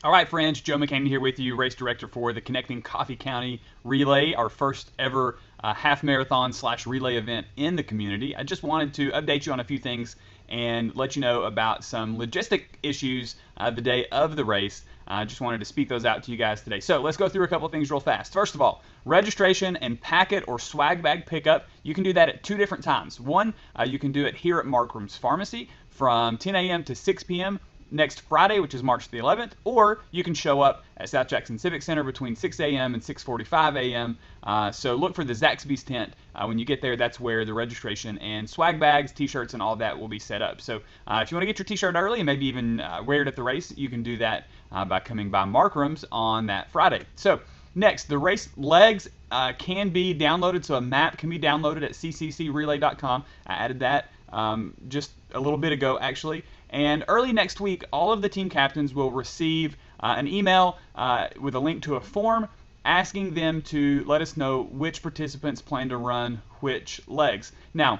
All right, friends, Joe McCain here with you, race director for the Connecting Coffee County Relay, our first ever half marathon / relay event in the community. I just wanted to update you on a few things and let you know about some logistic issues the day of the race. I just wanted to speak those out to you guys today. So let's go through a couple of things real fast. First of all, registration and packet or swag bag pickup, you can do that at two different times. One, you can do it here at Marcrom's Pharmacy from 10 a.m. to 6 p.m. next Friday, which is March the 11th, or you can show up at South Jackson Civic Center between 6 a.m. and 6:45 a.m. So look for the Zaxby's tent. When you get there, that's where the registration and swag bags, t-shirts, and all that will be set up. So if you want to get your t-shirt early and maybe even wear it at the race, you can do that by coming by Marcrom's on that Friday. So next, the race legs can be downloaded, so a map can be downloaded at CCCRelay.com. I added that just a little bit ago, actually. And early next week, all of the team captains will receive an email with a link to a form asking them to let us know which participants plan to run which legs. Now,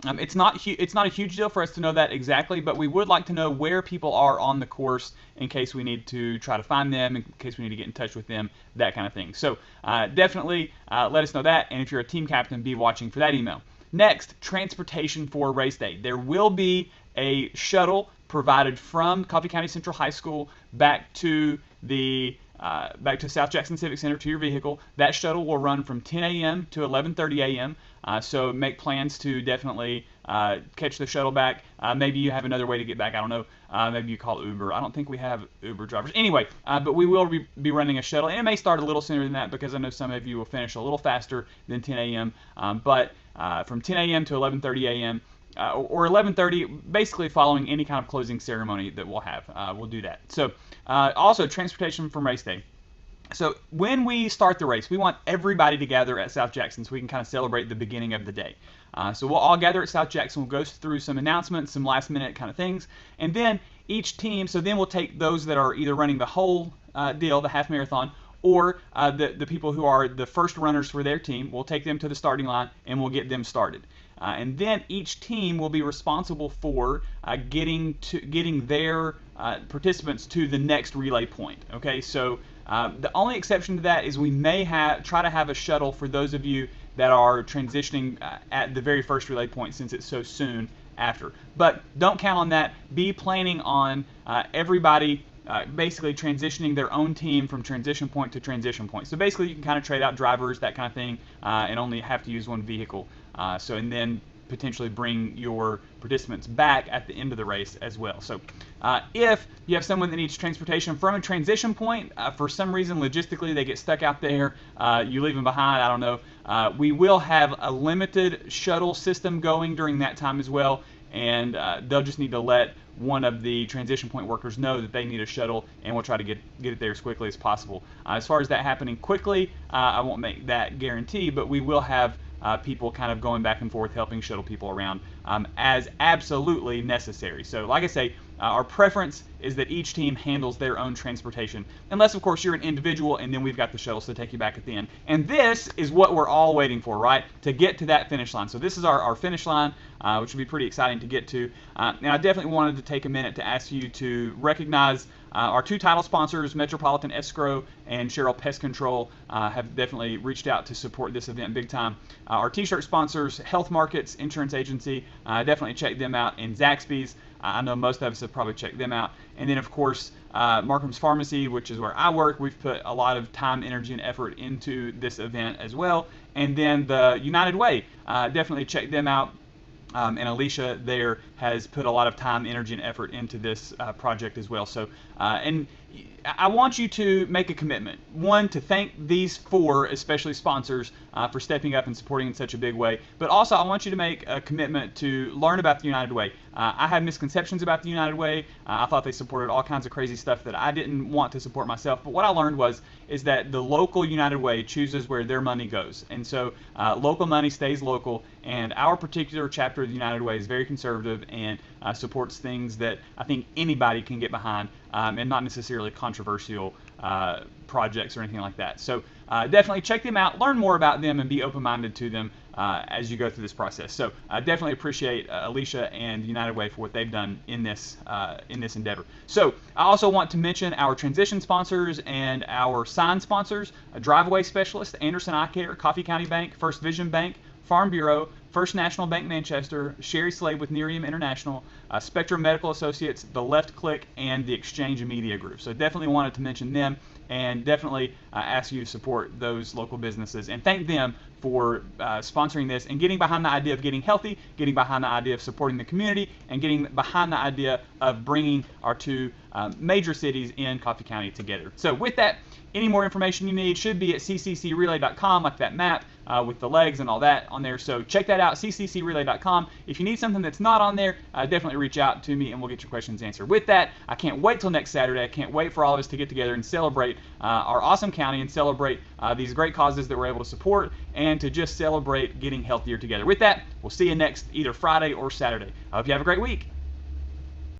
it's not a huge deal for us to know that exactly, but we would like to know where people are on the course in case we need to try to find them, in case we need to get in touch with them, that kind of thing. So definitely let us know that, and if you're a team captain, be watching for that email. Next, transportation for race day. There will be a shuttle provided from Coffee County Central High School back to South Jackson Civic Center to your vehicle. That shuttle will run from 10 a.m. to 11:30 a.m. So make plans to definitely catch the shuttle back. Maybe you have another way to get back. I don't know. Maybe you call Uber. I don't think we have Uber drivers. Anyway, but we will be running a shuttle, and it may start a little sooner than that because I know some of you will finish a little faster than 10 a.m. But from 10 a.m. to 11:30 a.m. Or 11:30, basically following any kind of closing ceremony that we'll have. We'll do that. So also transportation from race day. So when we start the race, we want everybody to gather at South Jackson so we can kind of celebrate the beginning of the day. So we'll all gather at South Jackson. We'll go through some announcements, some last minute kind of things, and then each team, so then we'll take those that are either running the whole deal, the half marathon, or the people who are the first runners for their team. We'll take them to the starting line and we'll get them started. And then each team will be responsible for getting their participants to the next relay point. Okay, so the only exception to that is we may try to have a shuttle for those of you that are transitioning at the very first relay point since it's so soon after. But don't count on that. Be planning on everybody basically transitioning their own team from transition point to transition point. So basically you can kind of trade out drivers, that kind of thing, and only have to use one vehicle. And then potentially bring your participants back at the end of the race as well. So if you have someone that needs transportation from a transition point, for some reason logistically they get stuck out there, you leave them behind, I don't know, we will have a limited shuttle system going during that time as well, and they'll just need to let one of the transition point workers know that they need a shuttle, and we'll try to get it there as quickly as possible. As far as that happening quickly, I won't make that guarantee, but we will have people kind of going back and forth helping shuttle people around as absolutely necessary. So like I say, our preference is that each team handles their own transportation, unless of course you're an individual, and then we've got the shuttles to take you back at the end. And this is what we're all waiting for, right? To get to that finish line. So this is our finish line, which will be pretty exciting to get to. And I definitely wanted to take a minute to ask you to recognize our two title sponsors, Metropolitan Escrow and Cheryl Pest Control, have definitely reached out to support this event big time. Our t-shirt sponsors, Health Markets Insurance Agency, definitely check them out, and Zaxby's. I know most of us have probably checked them out. And then, of course, Marcrom's Pharmacy, which is where I work. We've put a lot of time, energy, and effort into this event as well. And then the United Way, definitely check them out. And Alicia there has put a lot of time, energy, and effort into this project as well. So, and I want you to make a commitment. One, to thank these four, especially sponsors, for stepping up and supporting in such a big way. But also, I want you to make a commitment to learn about the United Way. I had misconceptions about the United Way. I thought they supported all kinds of crazy stuff that I didn't want to support myself. But what I learned is that the local United Way chooses where their money goes. And so local money stays local. And our particular chapter of the United Way is very conservative and supports things that I think anybody can get behind, and not necessarily controversial projects or anything like that. So definitely check them out, learn more about them, and be open-minded to them as you go through this process. So I definitely appreciate Alicia and United Way for what they've done in this endeavor. So I also want to mention our transition sponsors and our sign sponsors: Driveway Specialist, Anderson Eye Care, Coffee County Bank, First Vision Bank, Farm Bureau, First National Bank Manchester, Sherry Slade with Nerium International, Spectrum Medical Associates, The Left Click, and the Exchange Media Group. So definitely wanted to mention them, and definitely ask you to support those local businesses and thank them for sponsoring this and getting behind the idea of getting healthy, getting behind the idea of supporting the community, and getting behind the idea of bringing our two major cities in Coffee County together. So with that, any more information you need should be at CCCrelay.com, like that map with the legs and all that on there. So check that out, CCCrelay.com. If you need something that's not on there, definitely reach out to me and we'll get your questions answered. With that, I can't wait till next Saturday. I can't wait for all of us to get together and celebrate our awesome county and celebrate these great causes that we're able to support, and to just celebrate getting healthier together. With that, we'll see you next either Friday or Saturday. I hope you have a great week.